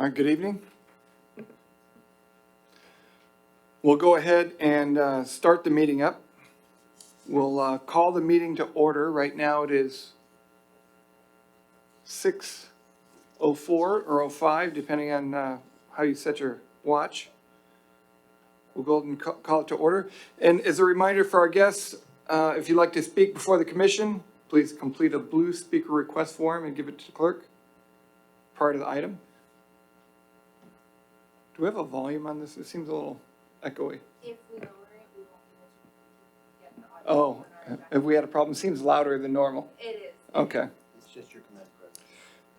Good evening. We'll go ahead and start the meeting up. We'll call the meeting to order. Right now it is 6:04 or 05, depending on how you set your watch. We'll go ahead and call it to order. And as a reminder for our guests, if you'd like to speak before the commission, please complete a blue speaker request form and give it to the clerk prior to the item. Do we have a volume on this? It seems a little echoey. If we lower it, we won't be able to get the audio. Oh, if we had a problem, seems louder than normal. It is. Okay, It's just your command presence.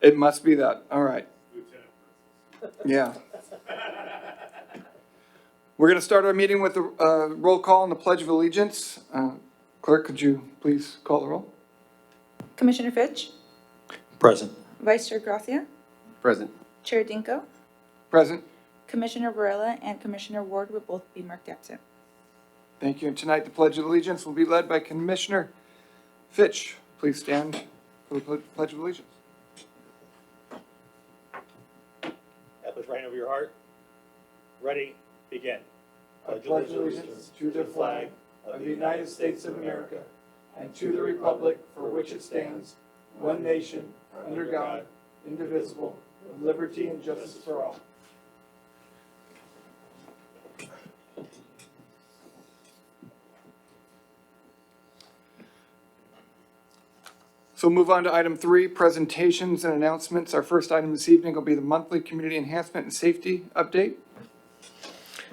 it must be that. All right. Yeah. We're going to start our meeting with the roll call and the Pledge of Allegiance. Clerk, could you please call the roll? Commissioner Fitch, Present. Vice Chair Gracia, Present. Chair Dinko, Present. Commissioner Varela, and Commissioner Ward will both be marked absent. Thank you. And tonight, the Pledge of Allegiance will be led by Commissioner Fitch. Please stand for the Pledge of Allegiance. That was right over your heart. Ready, begin. I pledge allegiance to the flag of the United States of America and to the republic for which it stands, one nation, under God, indivisible, with liberty and justice for all. So we'll move on to item 3, presentations and announcements. Our first item this evening will be the monthly community enhancement and safety update.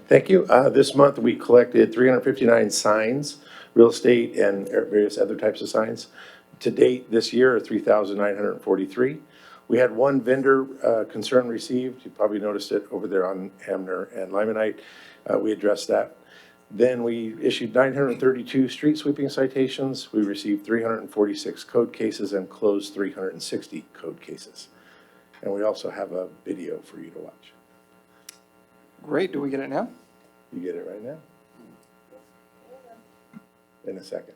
Thank you. This month, we collected 359 signs, real estate and various other types of signs. To date, this year, 3,943. We had one vendor concern received. You probably noticed it over there on Hamner and Limonite. We addressed that. Then we issued 932 street sweeping citations. We received 346 code cases and closed 360 code cases. And we also have a video for you to watch. Great. Do we get it now? You get it right now? In a second.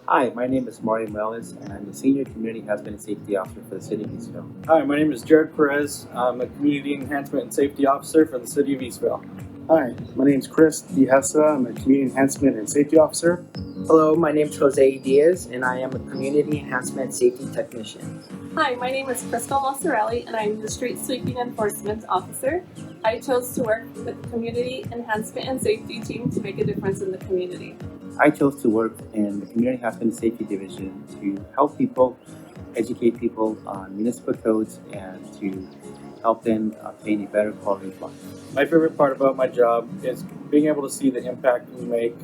Hi, my name is Mario Morales, and I'm the Senior Community Enhancement and Safety Officer for the City of Eastville. Hi, my name is Jared Perez. I'm a Community Enhancement and Safety Officer for the City of Eastville. Hi, my name is Chris Diasa. I'm a Community Enhancement and Safety Officer. Hello, my name is Jose Diaz, and I am a Community Enhancement and Safety Technician. Hi, my name is Crystal Mossarelli, and I'm the Street Sweeping Enforcement Officer. I chose to work with the Community Enhancement and Safety team to make a difference in the community. I chose to work in the Community Enhancement and Safety Division to help people, educate people on municipal codes, and to help them obtain a better quality of life. My favorite part about my job is being able to see the impact we make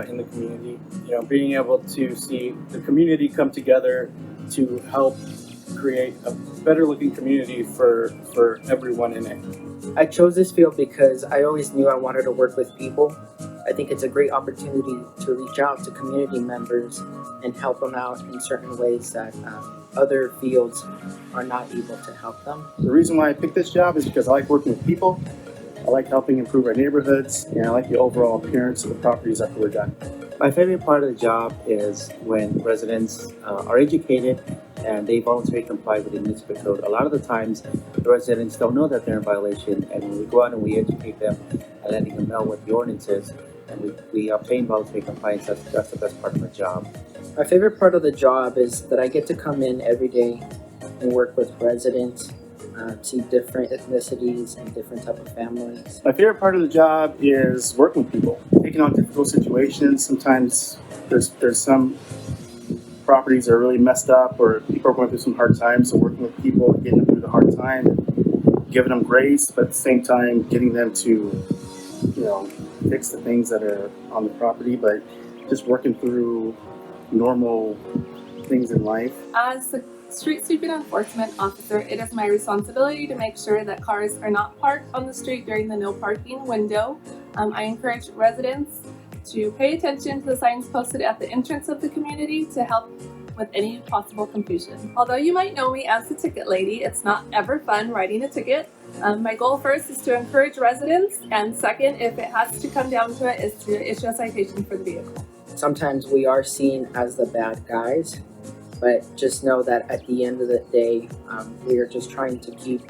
in the community. You know, being able to see the community come together to help create a better looking community for everyone in it. I chose this field because I always knew I wanted to work with people. I think it's a great opportunity to reach out to community members and help them out in certain ways that other fields are not able to help them. The reason why I picked this job is because I like working with people, I like helping improve our neighborhoods, and I like the overall appearance of the properties after we're done. My favorite part of the job is when residents are educated and they voluntarily comply with the municipal code. A lot of the times, the residents don't know that they're in violation, and when we go out and we educate them and letting them know what the ordinance is, and we obtain voluntary compliance, that's the best part of the job. My favorite part of the job is that I get to come in every day and work with residents, see different ethnicities and different type of families. My favorite part of the job is working with people, taking on difficult situations. Sometimes there's some properties that are really messed up or people are going through some hard times, so working with people, getting them through the hard time, giving them grace, but at the same time getting them to, fix the things that are on the property, but just working through normal things in life. As the street sweeping enforcement officer, it is my responsibility to make sure that cars are not parked on the street during the no parking window. I encourage residents to pay attention to the signs posted at the entrance of the community to help with any possible confusion. Although you might know me as the ticket lady, it's not ever fun writing a ticket. My goal first is to encourage residents, and second, if it has to come down to it, is to issue a citation for the vehicle. Sometimes we are seen as the bad guys, but just know that at the end of the day, we are just trying to keep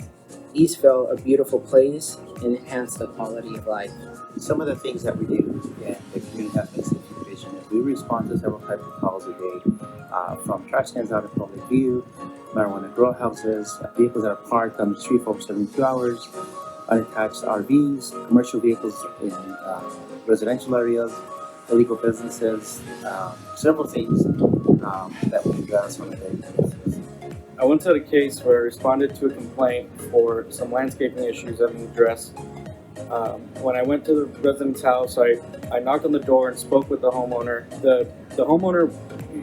Eastville a beautiful place and enhance the quality of life. Some of the things that we do in the community aspect safety division is we respond to several types of calls a day, from trash cans out of public view, marijuana grow houses, vehicles that are parked on the street for over 72 hours, unattached RVs, commercial vehicles in residential areas, illegal businesses, several things that we address on a daily basis. I once had a case where I responded to a complaint for some landscaping issues that we addressed. When I went to the resident's house, I knocked on the door and spoke with the homeowner. The homeowner,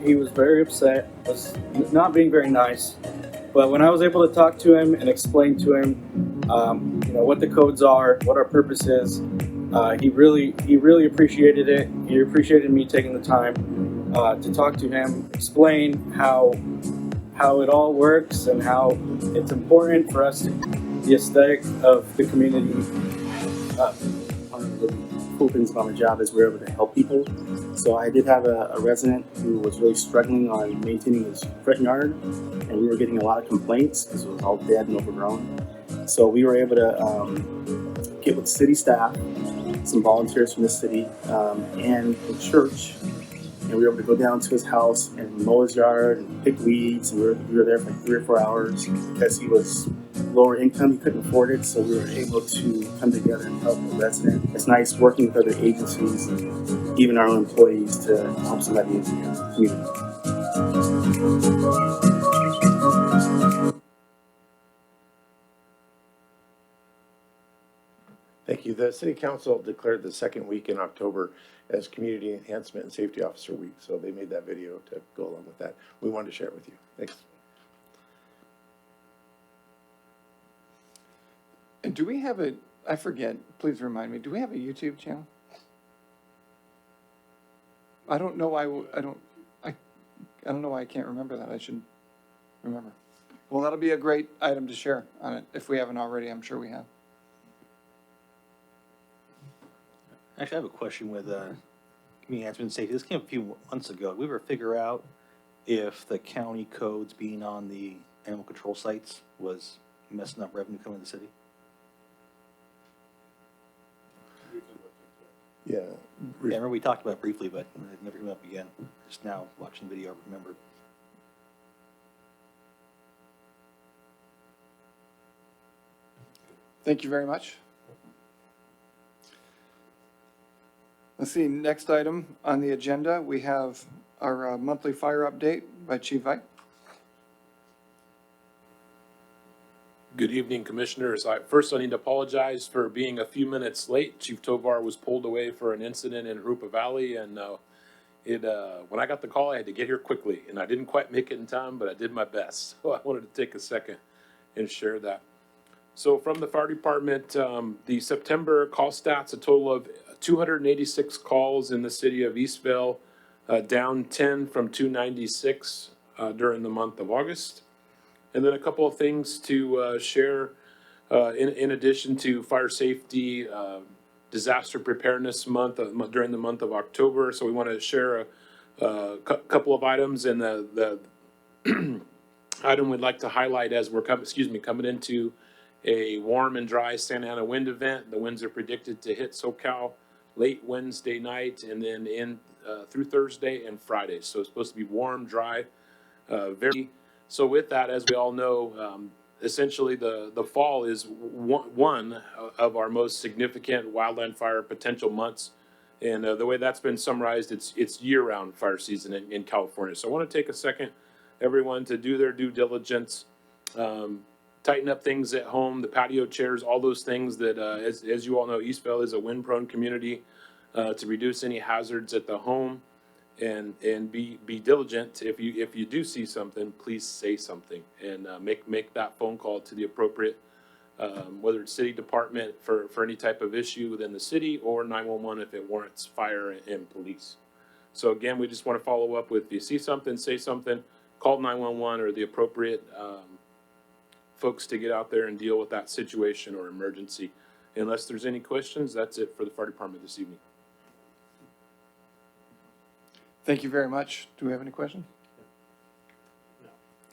he was very upset, was not being very nice. But when I was able to talk to him and explain to him, what the codes are, what our purpose is, he really appreciated it. He appreciated me taking the time to talk to him, explain how it all works and how it's important for us, the aesthetic of the community. One of the cool things about my job is we're able to help people. So I did have a resident who was really struggling on maintaining his front yard, and we were getting a lot of complaints because it was all dead and overgrown. So we were able to get with city staff, some volunteers from the city, and the church, and we were able to go down to his house and mow his yard and pick weeds. And we were there for like 3 or 4 hours because he was lower income, he couldn't afford it, so we were able to come together and help the resident. It's nice working with other agencies and even our own employees to help somebody in the community. Thank you. The City Council declared the second week in October as Community Enhancement and Safety Officer Week, so they made that video to go along with that. We wanted to share it with you. Thanks. And do we have I forget, please remind me, do we have a YouTube channel? I don't know why, I don't know why I can't remember that. I should remember. Well, that'll be a great item to share on it. If we haven't already, I'm sure we have. Actually, I have a question with community enhancement and safety. This came a few months ago. Did we ever figure out if the county codes being on the animal control sites was messing up revenue coming to the city? Yeah. Yeah, I remember we talked about it briefly, but it never came up again. Just now watching the video, I remembered. Thank you very much. Let's see, next item on the agenda, we have our monthly fire update by Chief Vike. Good evening, Commissioners. First, I need to apologize for being a few minutes late. Chief Tovar was pulled away for an incident in Rupa Valley, and when I got the call, I had to get here quickly, and I didn't quite make it in time, but I did my best. So I wanted to take a second and share that. So from the fire department, the September call stats, a total of 286 calls in the city of Eastville, down 10 from 296 during the month of August. And then a couple of things to share in addition to fire safety, disaster preparedness month during the month of October. So we want to share a couple of items, and the item we'd like to highlight as we're coming into a warm and dry Santa Ana wind event. The winds are predicted to hit SoCal late Wednesday night and then in through Thursday and Friday. So it's supposed to be warm, dry, very. So with that, as we all know, essentially the fall is one of our most significant wildland fire potential months. And the way that's been summarized, it's year-round fire season in California. So I want to take a second, everyone, to do their due diligence, tighten up things at home, the patio chairs, all those things that, as you all know, Eastville is a wind-prone community, to reduce any hazards at the home. and be diligent. If you do see something, please say something and make that phone call to the appropriate, whether it's city department for any type of issue within the city, or 911 if it warrants fire and police. So again, we just want to follow up with, if you see something, say something, call 911 or the appropriate folks to get out there and deal with that situation or emergency. Unless there's any questions, that's it for the fire department this evening. Thank you very much. Do we have any questions?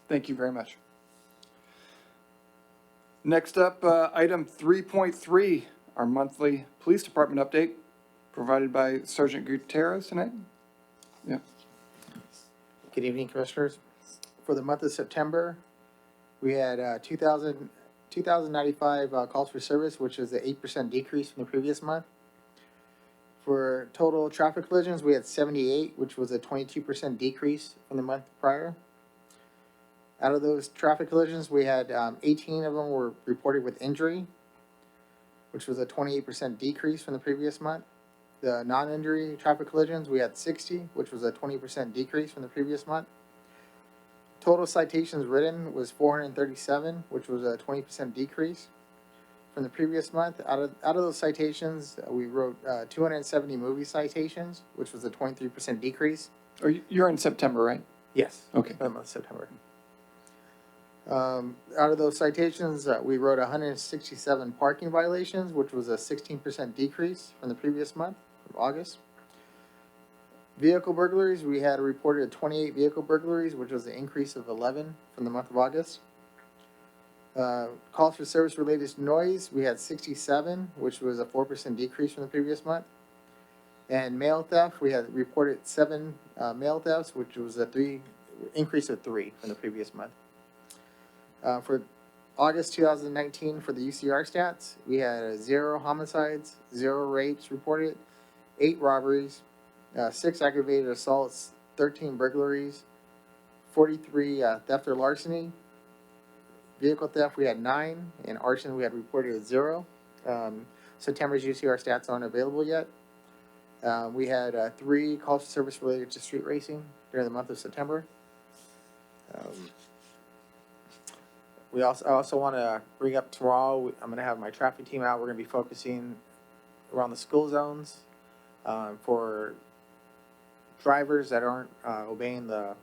Thank you very much. Next up, item 3.3, our monthly police department update, provided by Sergeant Gutierrez tonight. Yeah. Good evening, Commissioners. For the month of September, we had 2,095 calls for service, which is an 8% decrease from the previous month. For total traffic collisions, we had 78, which was a 22% decrease from the month prior. Out of those traffic collisions, we had 18 of them were reported with injury, which was a 28% decrease from the previous month. The non-injury traffic collisions, we had 60, which was a 20% decrease from the previous month. Total citations written was 437, which was a 20% decrease from the previous month. Out of those citations, we wrote 270 movie citations, which was a 23% decrease. You're in September, right? Yes. Okay. For the month of September. Out of those citations, we wrote 167 parking violations, which was a 16% decrease from the previous month, from August. Vehicle burglaries, we had reported 28 vehicle burglaries, which was an increase of 11 from the month of August. Calls for service related to noise, we had 67, which was a 4% decrease from the previous month. And mail theft, we had reported 7 mail thefts, which was a increase of 3 from the previous month. For August 2019, for the UCR stats, we had 0 homicides, 0 rapes reported, 8 robberies, 6 aggravated assaults, 13 burglaries, 43 theft or larceny. Vehicle theft, we had 9, and arson, we had reported 0. September's UCR stats aren't available yet. We had 3 calls for service related to street racing during the month of September. I also want to bring up tomorrow, I'm going to have my traffic team out. We're going to be focusing around the school zones for drivers that aren't obeying the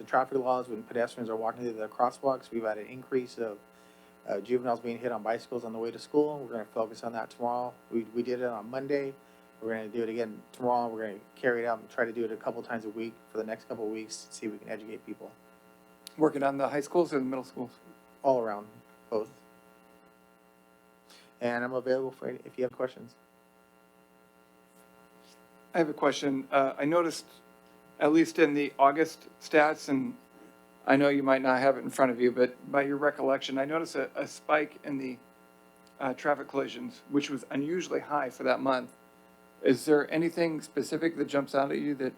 traffic laws when pedestrians are walking through the crosswalks. We've had an increase of juveniles being hit on bicycles on the way to school. We're going to focus on that tomorrow. We did it on Monday. We're going to do it again tomorrow. We're going to carry it out and try to do it a couple times a week for the next couple of weeks to see if we can educate people. Working on the high schools or the middle schools? All around, both. And I'm available for if you have questions. I have a question. I noticed, at least in the August stats, and I know you might not have it in front of you, but by your recollection, I noticed a spike in the traffic collisions, which was unusually high for that month. Is there anything specific that jumps out at you that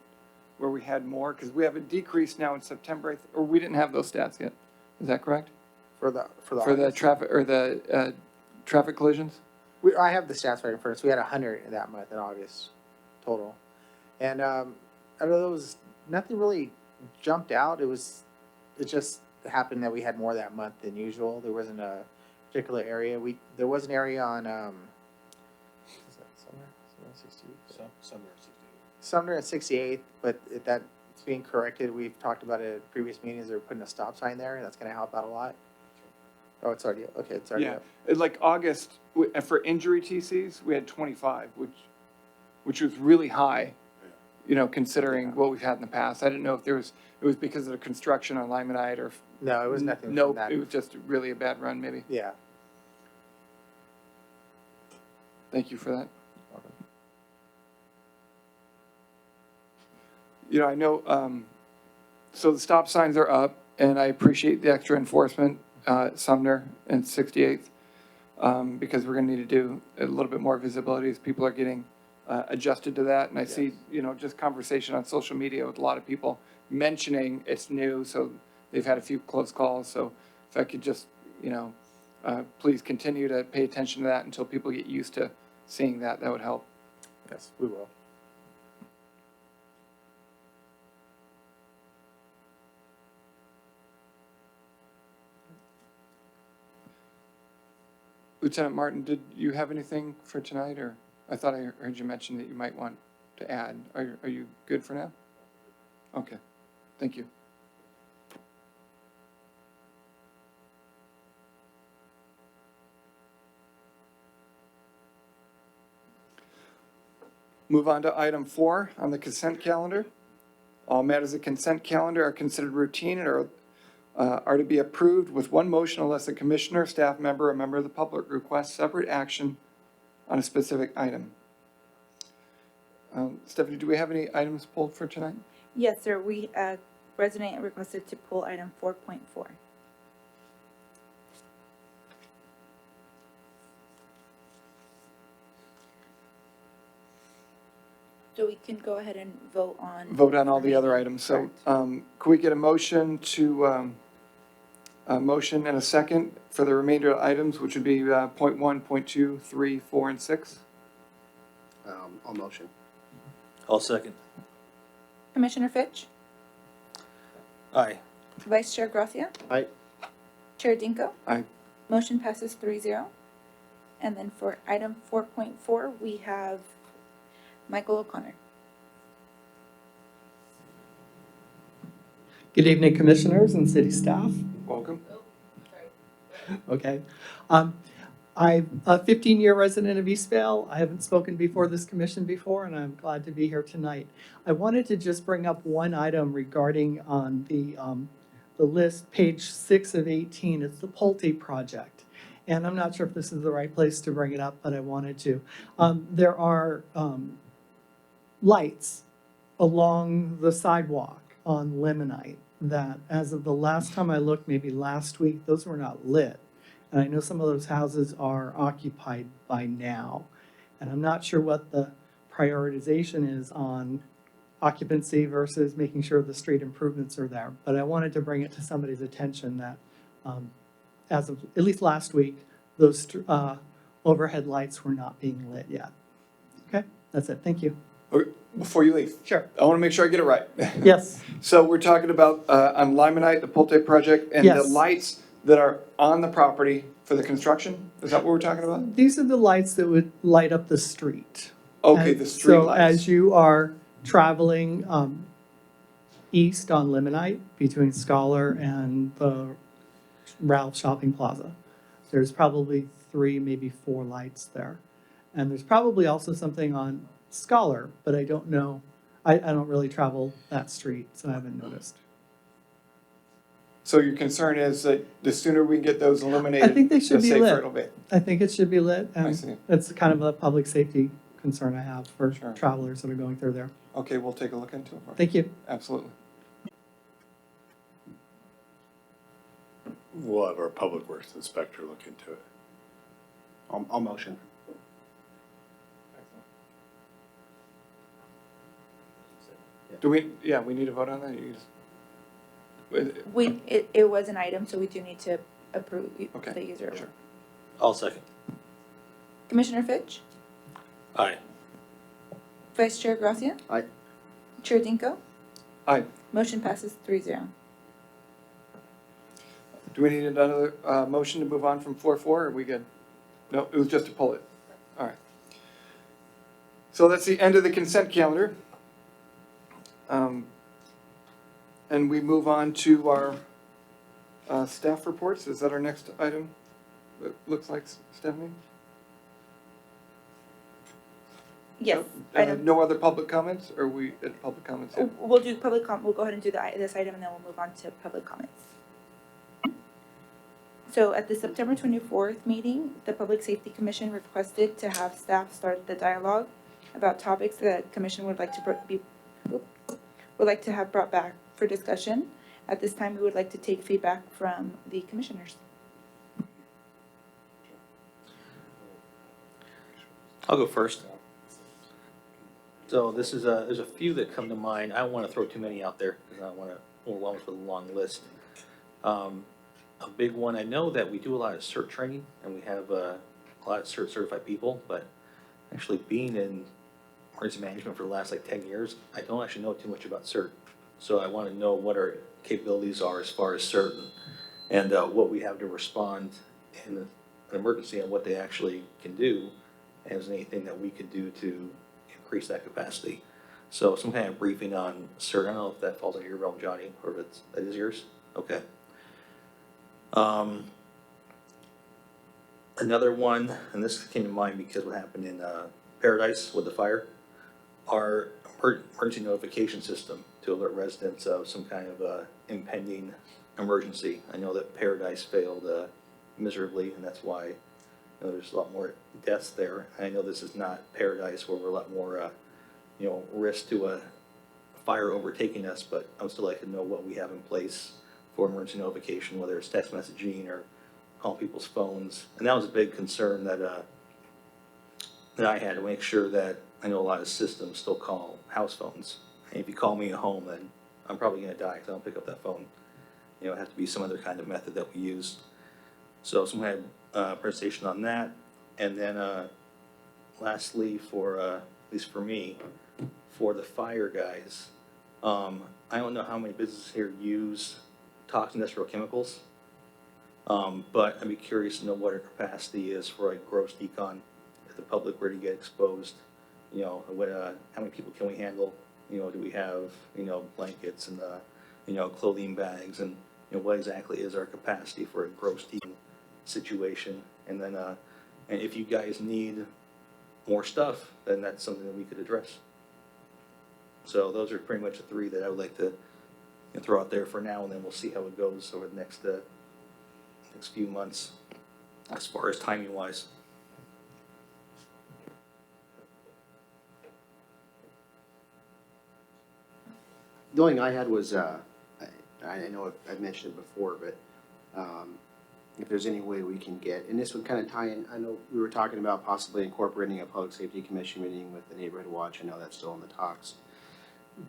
where we had more? Because we have a decrease now in September, or we didn't have those stats yet. Is that correct? For the traffic collisions? I have the stats right in front of us. We had 100 in that month in August total. And out of those, nothing really jumped out. It just happened that we had more that month than usual. There wasn't a particular area. There was an area on is that Sumner at 68, but that's being corrected. We've talked about it at previous meetings. They're putting a stop sign there, and that's going to help out a lot. Oh, it's already okay. It's already up. Like August for injury TCs, we had 25, which was really high, considering what we've had in the past. I didn't know if it was because of the construction on Limonite or no, it was nothing. No, that. It was just really a bad run, maybe. Yeah. Thank you for that. I know. So the stop signs are up, and I appreciate the extra enforcement. Sumner and 68th, because we're going to need to do a little bit more visibility as people are getting adjusted to that. And I see, just conversation on social media with a lot of people mentioning it's new, so they've had a few close calls. So if I could just, please continue to pay attention to that until people get used to seeing that, that would help. Yes, we will. Lieutenant Martin, did you have anything for tonight, or I thought I heard you mention that you might want to add. Are you good for now? Okay, thank you. Move on to item 4 on the consent calendar. All matters of consent calendar are considered routine and are to be approved with one motion unless a commissioner, staff member, or member of the public requests separate action on a specific item. Stephanie, do we have any items pulled for tonight? Yes, sir. We, resident requested to pull item 4.4. So we can go ahead and vote on. Vote on all the other items. So, can we get a motion to, a motion and a second for the remainder of items, which would be, point 1, point 2, 3, 4, and 6? I'll motion. I'll second. Commissioner Fitch, Aye. Vice Chair Gracia. Aye. Chair Dinko. Aye. Motion passes 3-0. And then for item 4.4, we have Michael O'Connor. Good evening, commissioners and city staff. Welcome. Okay. I'm a 15-year resident of Eastvale. I haven't spoken before this commission before, and I'm glad to be here tonight. I wanted to just bring up one item regarding on the list, page 6 of 18. It's the Pulte project. And I'm not sure if this is the right place to bring it up, but I wanted to. There are lights along the sidewalk on Limonite that, as of the last time I looked, maybe last week, those were not lit. And I know some of those houses are occupied by now. And I'm not sure what the prioritization is on occupancy versus making sure the street improvements are there. But I wanted to bring it to somebody's attention that as of at least last week, those overhead lights were not being lit yet. Okay, that's it. Thank you. Okay, before you leave, Sure. I want to make sure I get it right. Yes. So we're talking about, on Limonite, the Pulte project, and the Yes. lights that are on the property for the construction? Is that what we're talking about? These are the lights that would light up the street. Okay, And the street so lights. as you are traveling east on Limonite between Scholar and the Ralph Shopping Plaza, there's probably 3, maybe 4 lights there. And there's probably also something on Scholar, but I don't know. I don't really travel that street, so I haven't noticed. So your concern is that the sooner we can get those illuminated, I think they should the be safer lit. it'll be. I think it should be lit. I And see. it's kind of a public safety concern I have for Sure. travelers that are going through there. Okay, we'll take a look into it. Thank you. Absolutely. We'll have our public works inspector look into it. I'll motion. Do we, yeah, we need to vote on that? You just- It was an item, so we do need to approve Okay, the user. sure. I'll second. Commissioner Fitch, Aye. Vice Chair Gracia. Aye. Chair Dinko. Aye. Motion passes 3-0. Do we need another motion to move on from 4.4, or are we good? No, it was just to pull it. All right. So that's the end of the consent calendar. And we move on to our staff reports. Is that our next item? It looks like, Stephanie? Yes. No other public comments, or are we at public comments yet? We'll do we'll go ahead and do this item, and then we'll move on to public comments. So at the September 24th meeting, the Public Safety Commission requested to have staff start the dialogue about topics that commission would like to have brought back for discussion. At this time, we would like to take feedback from the commissioners. I'll go first. So this is there's a few that come to mind. I don't want to throw too many out there because I don't want to overwhelm us with a long list. A big one, I know that we do a lot of CERT training and we have a lot of CERT certified people, but actually being in emergency management for the last like 10 years, I don't actually know too much about CERT. So I want to know what our capabilities are as far as CERT and what we have to respond in an emergency and what they actually can do, and is there anything that we could do to increase that capacity? So some kind of briefing on CERT. I don't know if that falls under your realm, Johnny, or if that is yours. Okay. Another one, and this came to mind because what happened in Paradise with the fire, our emergency notification system to alert residents of some kind of impending emergency. I know that Paradise failed miserably, and that's why there's a lot more deaths there. I know this is not Paradise, where we're a lot more risk to a fire overtaking us, but I would still like to know what we have in place for emergency notification, whether it's text messaging or calling people's phones. And that was a big concern that I had, to make sure that I know a lot of systems still call house phones. And if you call me at home, then I'm probably gonna die because I don't pick up that phone. It has to be some other kind of method that we use. So some kind of presentation on that. And then lastly, for at least for me, for the fire guys, I don't know how many businesses here use toxic industrial chemicals, but I'd be curious to know what our capacity is for like gross decon if the public were to get exposed. What how many people can we handle? Do we have blankets and clothing bags, and what exactly is our capacity for a gross decon situation? And then and if you guys need more stuff, then that's something that we could address. So those are pretty much the three that I would like to throw out there for now, and then we'll see how it goes over the next few months as far as timing wise. The only thing I had was, I know I've mentioned it before, but if there's any way we can get, and this would kind of tie in, I know we were talking about possibly incorporating a public safety commission meeting with the neighborhood watch. I know that's still in the talks.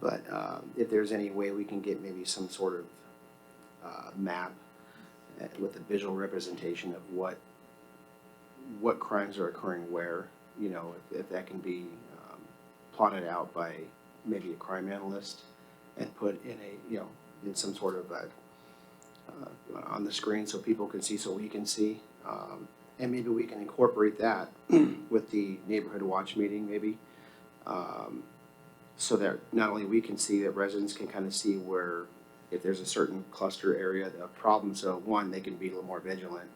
But if there's any way we can get maybe some sort of map with a visual representation of what crimes are occurring where, if that can be plotted out by maybe a crime analyst and put in in some sort of on the screen so people can see, so we can see, and maybe we can incorporate that with the neighborhood watch meeting, maybe, so that not only we can see, that residents can kind of see where, if there's a certain cluster area of problems, so one, they can be a little more vigilant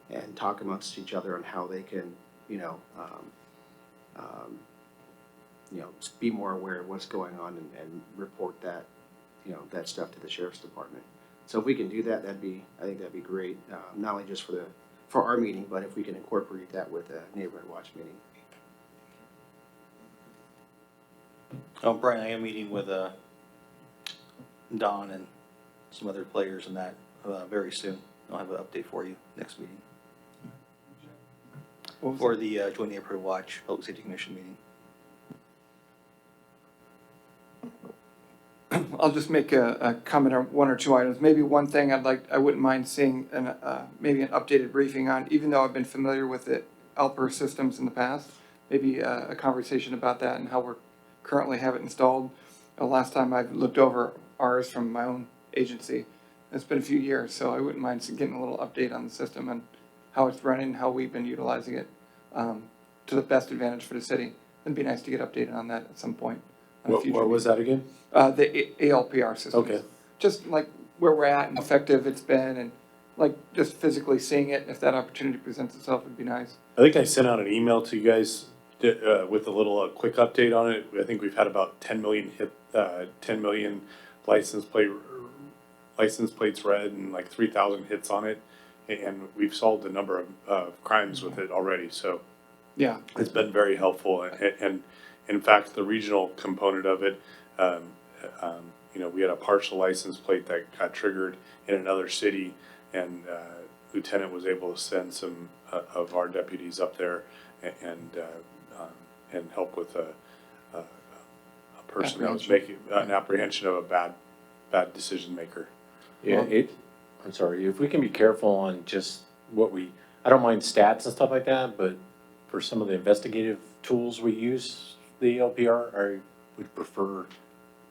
and talk amongst each other on how they can, be more aware of what's going on and report that, that stuff to the sheriff's department. So if we can do that, I think that'd be great, not only just for our meeting, but if we can incorporate that with a neighborhood watch meeting. Oh, Brian, I am meeting with Don and some other players in that very soon. I'll have an update for you next meeting. For the Joint Neighborhood Watch Public Safety Commission meeting. I'll just make a comment on one or two items. Maybe one thing I wouldn't mind seeing maybe an updated briefing on, even though I've been familiar with the Alper systems in the past, maybe a conversation about that and how we're currently have it installed. The last time I've looked over ours from my own agency, it's been a few years, so I wouldn't mind getting a little update on the system and how it's running, how we've been utilizing it to the best advantage for the city. It'd be nice to get updated on that at some point. What was that again? The ALPR system. Okay. Just like where we're at and how effective it's been, and like just physically seeing it, if that opportunity presents itself, would be nice. I think I sent out an email to you guys with a little quick update on it. I think we've had about 10 million 10 million license plates read and like 3,000 hits on it, and we've solved a number of crimes with it already. So yeah, it's been very helpful, and in fact, the regional component of it, we had a partial license plate that got triggered in another city, and Lieutenant was able to send some of our deputies up there and help with a person that was making an apprehension of a bad decision maker. Yeah, I'm sorry, if we can be careful on just I don't mind stats and stuff like that, but for some of the investigative tools we use, the LPR, I would prefer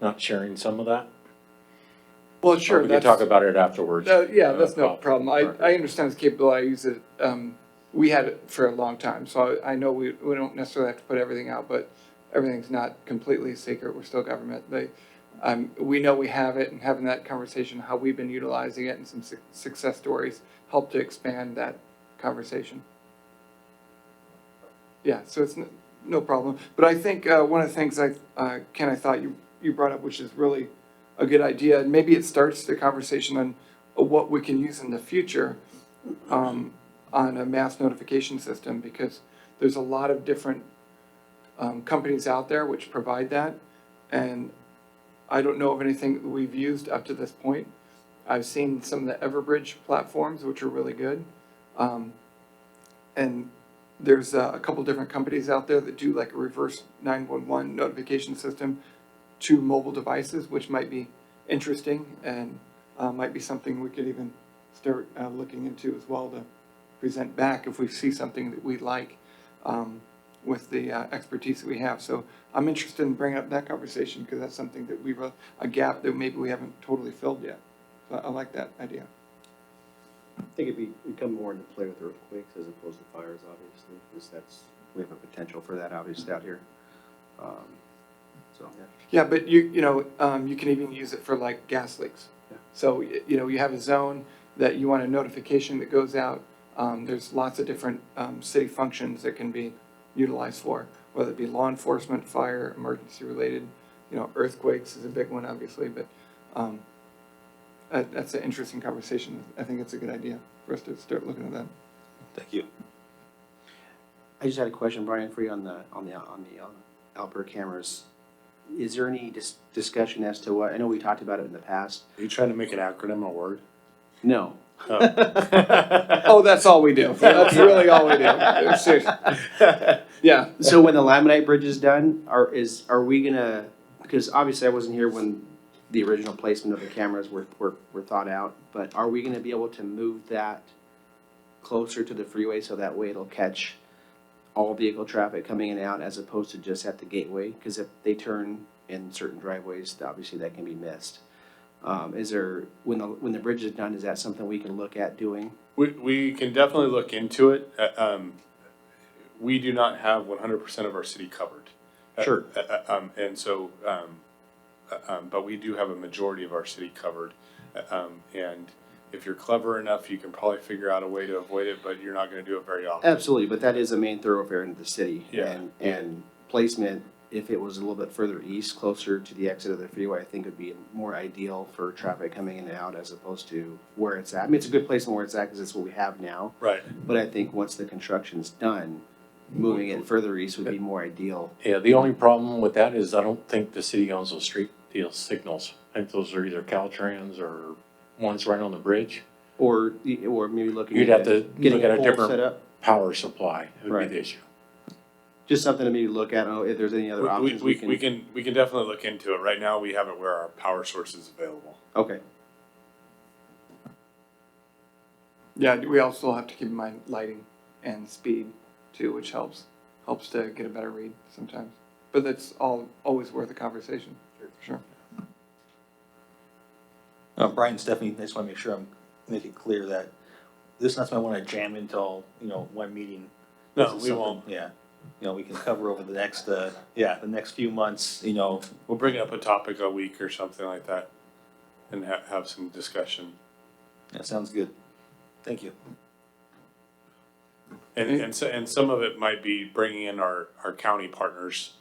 not sharing some of that. Well, sure. We can talk about it afterwards. Yeah, that's no problem. I understand it's capable. I use it we had it for a long time, so I know we don't necessarily have to put everything out, but everything's not completely secret, we're still government. We know we have it, and having that conversation, how we've been utilizing it, and some success stories help to expand that conversation. Yeah, so it's no problem. But I think one of the things Ken, I thought you brought up, which is really a good idea, and maybe it starts the conversation on what we can use in the future on a mass notification system, because there's a lot of different companies out there which provide that, and I don't know of anything that we've used up to this point. I've seen some of the Everbridge platforms, which are really good. And there's a couple different companies out there that do like a reverse 911 notification system to mobile devices, which might be interesting and might be something we could even start looking into as well to present back if we see something that we like with the expertise that we have. So I'm interested in bringing up that conversation because that's something that a gap that maybe we haven't totally filled yet. So I like that idea. I think it'd come more into play with earthquakes as opposed to fires, obviously, because we have a potential for that obviously out here. So, yeah. Yeah, but you can even use it for like gas leaks. Yeah. So, you have a zone that you want a notification that goes out. There's lots of different city functions that can be utilized for, whether it be law enforcement, fire, emergency related, earthquakes is a big one, obviously, but that's an interesting conversation. I think it's a good idea for us to start looking at that. Thank you. I just had a question, Brian, for you on the Alper cameras. Is there any discussion as to what, I know we talked about it in the past. Are you trying to make an acronym a word? No. Oh, that's all we do. That's really all we do. Seriously. Yeah. So when the laminate bridge is done, are we gonna, because obviously I wasn't here when the original placement of the cameras were thought out, but are we gonna be able to move that closer to the freeway so that way it'll catch all vehicle traffic coming in and out as opposed to just at the gateway? Because if they turn in certain driveways, obviously that can be missed. Is there, when the bridge is done, is that something we can look at doing? We can definitely look into it. We do not have 100% of our city covered. Sure. And so, but we do have a majority of our city covered. And if you're clever enough, you can probably figure out a way to avoid it, but you're not going to do it very often. Absolutely, but that is a main thoroughfare into the city. Yeah. And placement, if it was a little bit further east, closer to the exit of the freeway, I think would be more ideal for traffic coming in and out as opposed to where it's at. I mean, it's a good place where it's at because it's what we have now. Right. But I think once the construction's done, moving it further east would be more ideal. Yeah, the only problem with that is I don't think the city owns those street deal signals. I think those are either Caltrans or ones right on the bridge. Or maybe looking You'd at have to getting look at a pole set different up. power supply would Right. be the issue. Just something to maybe look at, if there's any other options We can definitely look into it. Right now, we have it where our power source is available. Okay. Yeah, we also have to keep in mind lighting and speed too, which helps to get a better read sometimes. But that's always worth a conversation, for sure. Brian, Stephanie, I just want to make sure I'm making clear that this is not something I want to jam into all, one meeting. No, This is we something- won't. Yeah, we can cover over the next few months, We'll bring up a topic a week or something like that and have some discussion. That sounds good. Thank you. And some of it might be bringing in our county partners,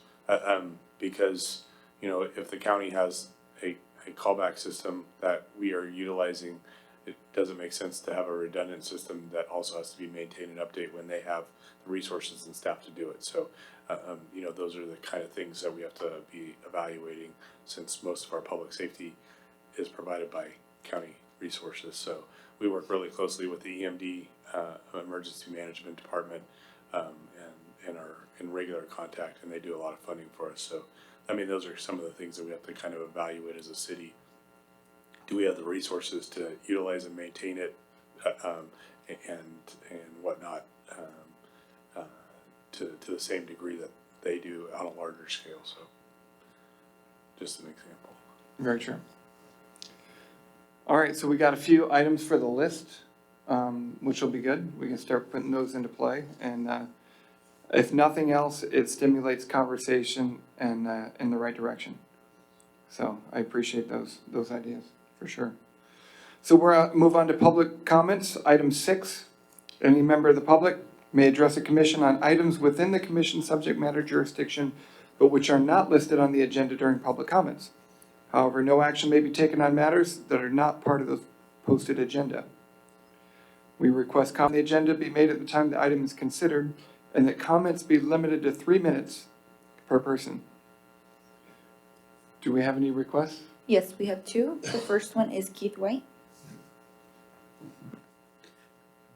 because, if the county has a callback system that we are utilizing, it doesn't make sense to have a redundant system that also has to be maintained and updated when they have the resources and staff to do it. So, those are the kind of things that we have to be evaluating since most of our public safety is provided by county resources. So we work really closely with the EMD, Emergency Management Department, and are in regular contact, and they do a lot of funding for us. So, those are some of the things that we have to kind of evaluate as a city. Do we have the resources to utilize and maintain it, and whatnot, to the same degree that they do on a larger scale? So, just an example. Very true. All right, so we got a few items for the list. which will be good. We can start putting those into play. And if nothing else, it stimulates conversation and in the right direction. So I appreciate those ideas, for sure. So we're move on to public comments. Item 6, any member of the public may address a commission on items within the commission subject matter jurisdiction, but which are not listed on the agenda during public comments. However, no action may be taken on matters that are not part of the posted agenda. We request comment on the agenda be made at the time the item is considered, and that comments be limited to 3 minutes per person. Do we have any requests? Yes, we have two. The first one is Keith White.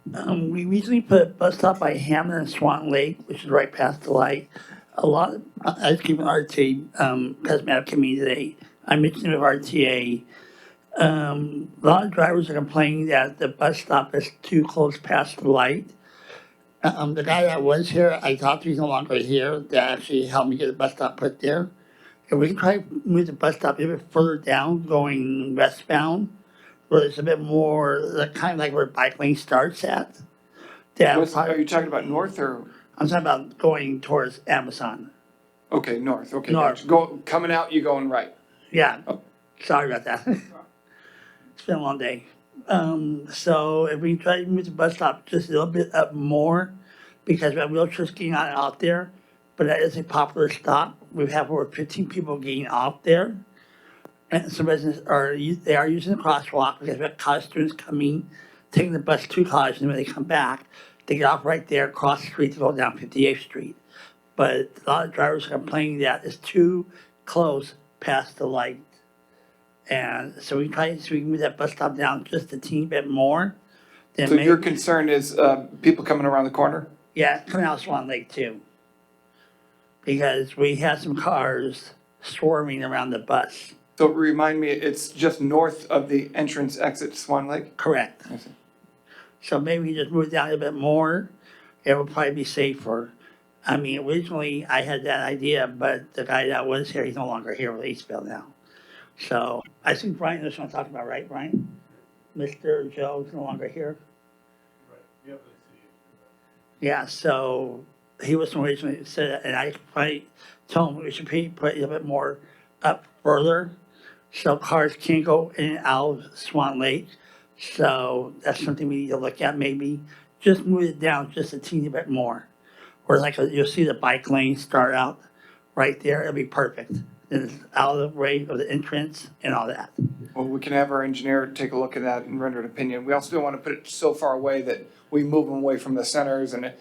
We recently put a bus stop by Hammond and Swan Lake, which is right past the light. A lot of, I was keeping RTA, cosmetic committee today. I mentioned with RTA, a lot of drivers are complaining that the bus stop is too close past the light. The guy that was here, I talked to, he's no longer here, that actually helped me get the bus stop put there. If we can try to move the bus stop a bit further down, going westbound, where it's a bit more, kind of like where bike lane starts at. Are you talking about north or? I'm talking about going towards Amazon. Okay, north, okay. North. Gotcha. Coming out, you going right. Yeah, sorry about that. It's been a long day. So if we try to move the bus stop just a little bit up more, because we have wheelchairs getting out there, but that is a popular stop. We have over 15 people getting off there. And some residents are using the crosswalk because we have college students coming, taking the bus to college, and when they come back, they get off right there, cross the street to go down 58th Street. But a lot of drivers are complaining that it's too close past the light. And so we can move that bus stop down just a teeny bit more. Then So your concern is people coming around the corner? Yeah, coming out of Swan Lake too. Because we have some cars swarming around the bus. So remind me, it's just north of the entrance exit to Swan Lake? Correct. I see. So maybe we just move down a bit more. It would probably be safer. I mean, originally I had that idea, but the guy that was here, he's no longer here with Eastville now. So I think Brian knows what I'm talking about, right, Brian? Mr. Joe's no longer here. Yeah, so he was originally said, and I probably told him we should put it a bit more up further so cars can go in and out of Swan Lake. So that's something we need to look at, maybe just move it down just a teeny bit more. Or like you'll see the bike lane start out right there, it'll be perfect. And it's out of the way of the entrance and all that. Well, we can have our engineer take a look at that and render an opinion. We also don't want to put it so far away that we move them away from the centers and,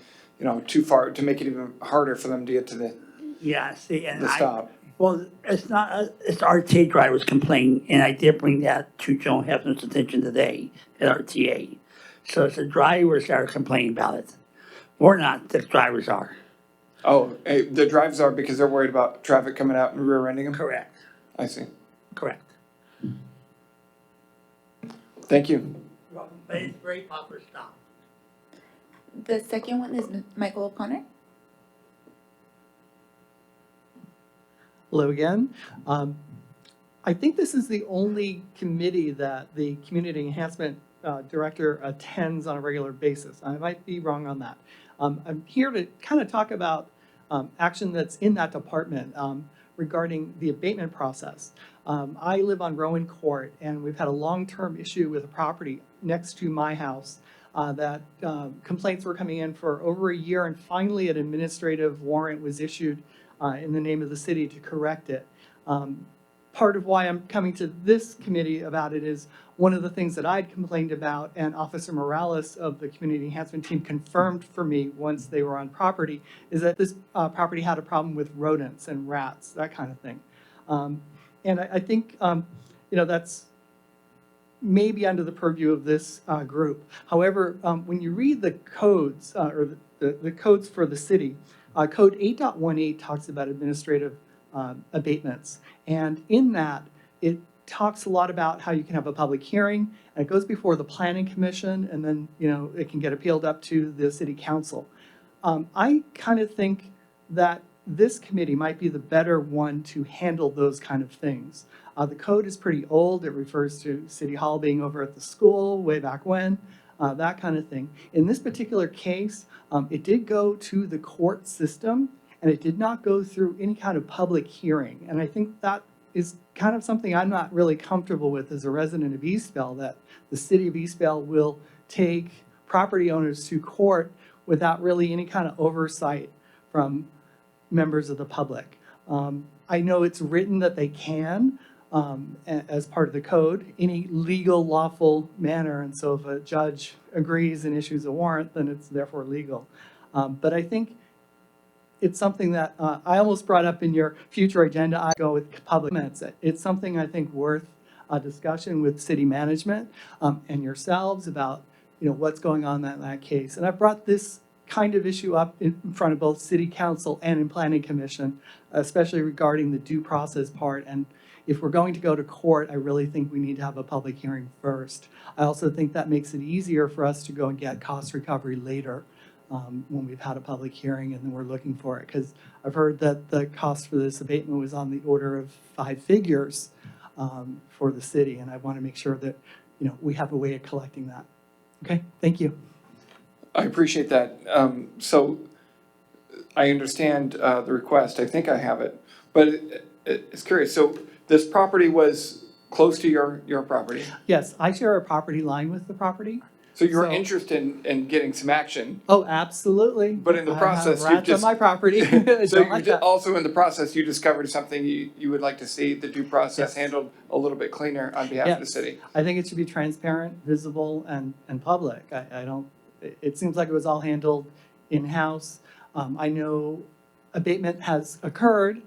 too far to make it even harder for them to get to the Yeah, see, and stop. Well, it's not, it's RTA drivers complaining, and I did bring that to Joan Hefner's attention today at RTA. So it's the drivers that are complaining about it. We're not, the drivers are. Oh, the drivers are because they're worried about traffic coming out and rear-ending them? Correct. I see. Correct. Thank you. But it's a very popular stop. The second one is Michael O'Connor. Hello again. I think this is the only committee that the Community Enhancement Director attends on a regular basis. I might be wrong on that. I'm here to kind of talk about action that's in that department regarding the abatement process. I live on Rowan Court, and we've had a long-term issue with a property next to my house that complaints were coming in for over a year, and finally an administrative warrant was issued in the name of the city to correct it. Part of why I'm coming to this committee about it is one of the things that I'd complained about, and Officer Morales of the Community Enhancement Team confirmed for me once they were on property, is that this property had a problem with rodents and rats, that kind of thing. And I think, that's maybe under the purview of this group. However, when you read the codes, or the codes for the city, Code 8.18 talks about administrative abatements. And in that, it talks a lot about how you can have a public hearing, and it goes before the Planning Commission, and then, it can get appealed up to the City Council. I kind of think that this committee might be the better one to handle those kind of things. The code is pretty old. It refers to City Hall being over at the school way back when. that kind of thing. In this particular case, it did go to the court system, and it did not go through any kind of public hearing. And I think that is kind of something I'm not really comfortable with as a resident of Eastvale, that the city of Eastvale will take property owners to court without really any kind of oversight from members of the public. I know it's written that they can, as part of the code, any legal, lawful manner. And so if a judge agrees and issues a warrant, then it's therefore legal. But I think it's something that I almost brought up in your future agenda. I go with public comments. It's something I think worth a discussion with city management and yourselves about, what's going on in that case. And I brought this kind of issue up in front of both city council and in planning commission, especially regarding the due process part. And if we're going to go to court, I really think we need to have a public hearing first. I also think that makes it easier for us to go and get cost recovery later when we've had a public hearing and then we're looking for it. Because I've heard that the cost for this abatement was on the order of 5 figures for the city. And I want to make sure that, we have a way of collecting that. Okay, thank you. I appreciate that. So I understand the request. I think I have it. But it's curious. So this property was close to your property? Yes, I share a property line with the property. So you're interested in getting some action? Oh, absolutely. But in the process, I have rats on my property. So also in the process, you discovered something you would like to see the due process handled a little bit cleaner on behalf of the city? I think it should be transparent, visible, and public. It seems like it was all handled in-house. I know abatement has occurred.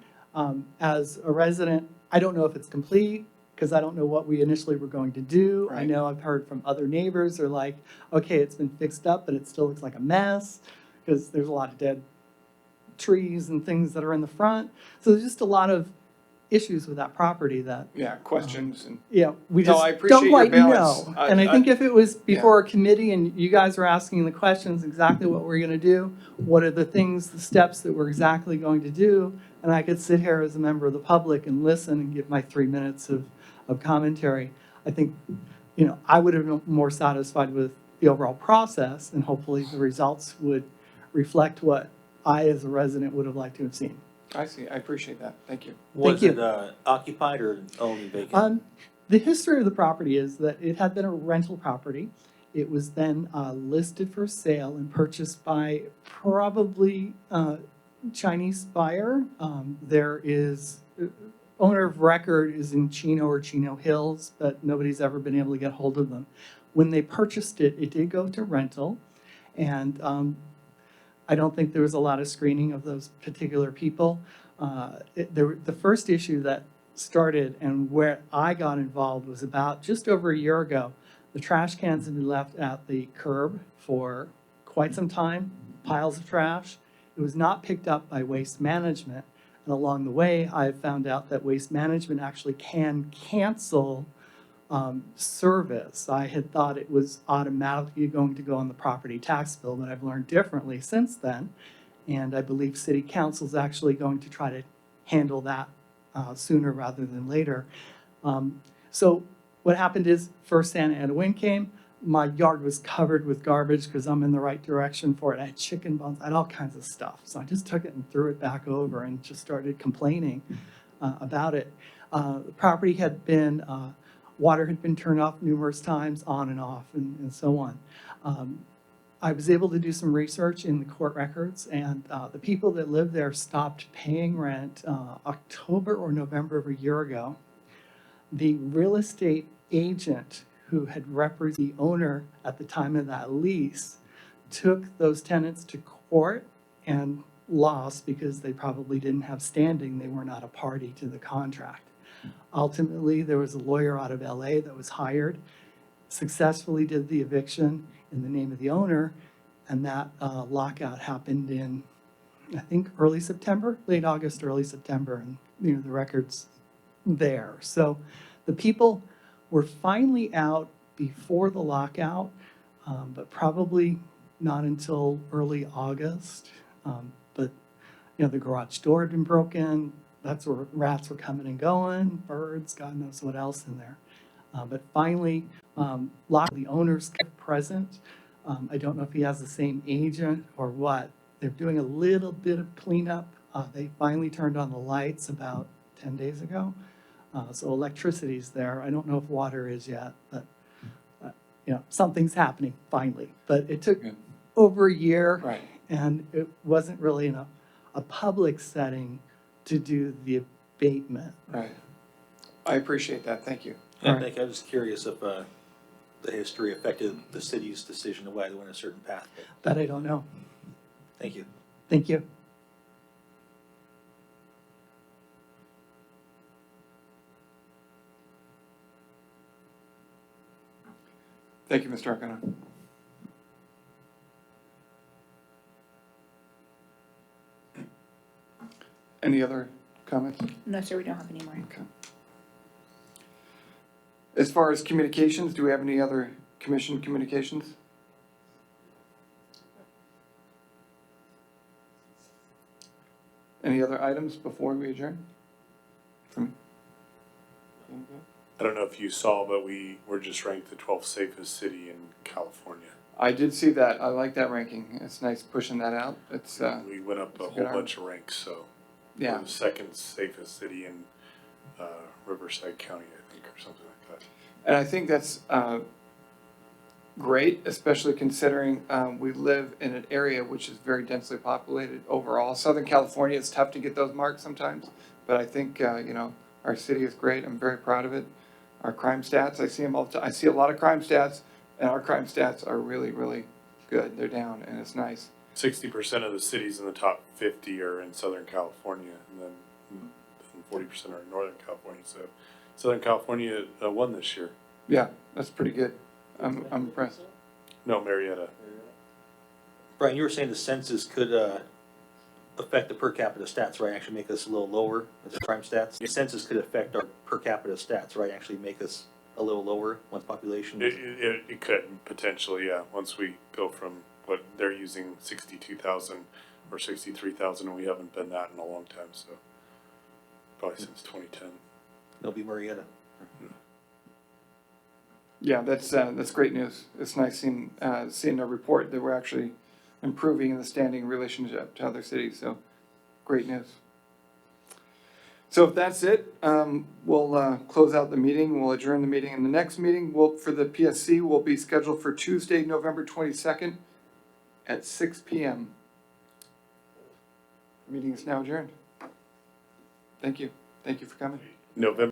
As a resident, I don't know if it's complete because I don't know what we initially were going to do. Right. I know I've heard from other neighbors, they're like, okay, it's been fixed up, but it still looks like a mess because there's a lot of dead trees and things that are in the front. So there's just a lot of issues with that property that Questions and. we No, just I appreciate don't your quite balance. know. And I think if it was before a committee and you guys were asking the questions, exactly what we're gonna do, what are the things, the steps that we're exactly going to do, and I could sit here as a member of the public and listen and give my 3 minutes of commentary, I think, I would have been more satisfied with the overall process, and hopefully the results would reflect what I, as a resident, would have liked to have seen. I see. I appreciate that. Thank you. Was it occupied or only vacant? The history of the property is that it had been a rental property. It was then listed for sale and purchased by probably Chinese buyer. There is owner of record is in Chino or Chino Hills, but nobody's ever been able to get hold of them. When they purchased it, it did go to rental, and I don't think there was a lot of screening of those particular people. The first issue that started and where I got involved was about just over a year ago. The trash cans had been left at the curb for quite some time, piles of trash. It was not picked up by Waste Management. And along the way, I found out that Waste Management actually can cancel service. I had thought it was automatically going to go on the property tax bill, but I've learned differently since then. And I believe City Council is actually going to try to handle that sooner rather than later. So what happened is, first Santa Ana wind came, my yard was covered with garbage because I'm in the right direction for it. I had chicken bones, I had all kinds of stuff. So I just took it and threw it back over and just started complaining about it. The property had been, water had been turned off numerous times, on and off, and so on. I was able to do some research in the court records, and the people that lived there stopped paying rent October or November of a year ago. The real estate agent who had represented the owner at the time of that lease took those tenants to court and lost because they probably didn't have standing. They were not a party to the contract. Ultimately, there was a lawyer out of LA that was hired, successfully did the eviction in the name of the owner, and that lockout happened in, I think, early September, late August, early September, and the record's there. So the people were finally out before the lockout, but probably not until early August. But the garage door had been broken. That's where rats were coming and going, birds, God knows what else in there. But finally, the owners kept present. I don't know if he has the same agent or what. They're doing a little bit of cleanup. They finally turned on the lights about 10 days ago. So electricity's there. I don't know if water is yet, but, something's happening finally. But it took Good. over a year. Right. And it wasn't really in a public setting to do the abatement. Right. I appreciate that. Thank you. And Nick, I was curious if, the history affected the city's decision of why they went a certain path. That I don't know. Thank you. Thank you. Thank you, Mr. Arcana. Any other comments? No, sir, we don't have any more. Okay. As far as communications, do we have any other commission communications? Any other items before we adjourn? I don't know if you saw, but we were just ranked the 12th safest city in California. I did see that. I like that ranking. It's nice pushing that out. It's, We went up a it's a whole good bunch of ranks, so. yeah. We're the second safest city in Riverside County, I think, or something like that. And I think that's great, especially considering we live in an area which is very densely populated overall. Southern California, it's tough to get those marks sometimes, but I think, our city is great. I'm very proud of it. Our crime stats, I see them all the time. I see a lot of crime stats, and our crime stats are really, really good. They're down, and it's nice. 60% of the cities in the top 50 are in Southern California, and then 40% are in Northern California. So Southern California won this year. Yeah, that's pretty good. I'm impressed. No, Marietta. Brian, you were saying the census could, affect the per capita stats, right? Actually make us a little lower as the crime stats. The census could affect our per capita stats, right? Actually make us a little lower once population. It could potentially, yeah. Once we go from what they're using 62,000 or 63,000, and we haven't been that in a long time, so probably since 2010. It'll be Marietta. Yeah, that's great news. It's nice seeing a report that we're actually improving in the standing relationship to other cities, so great news. So if that's it, we'll close out the meeting, we'll adjourn the meeting, and the next meeting for the PSC will be scheduled for Tuesday, November 22nd at 6 p.m. Meeting is now adjourned. Thank you. Thank you for coming. November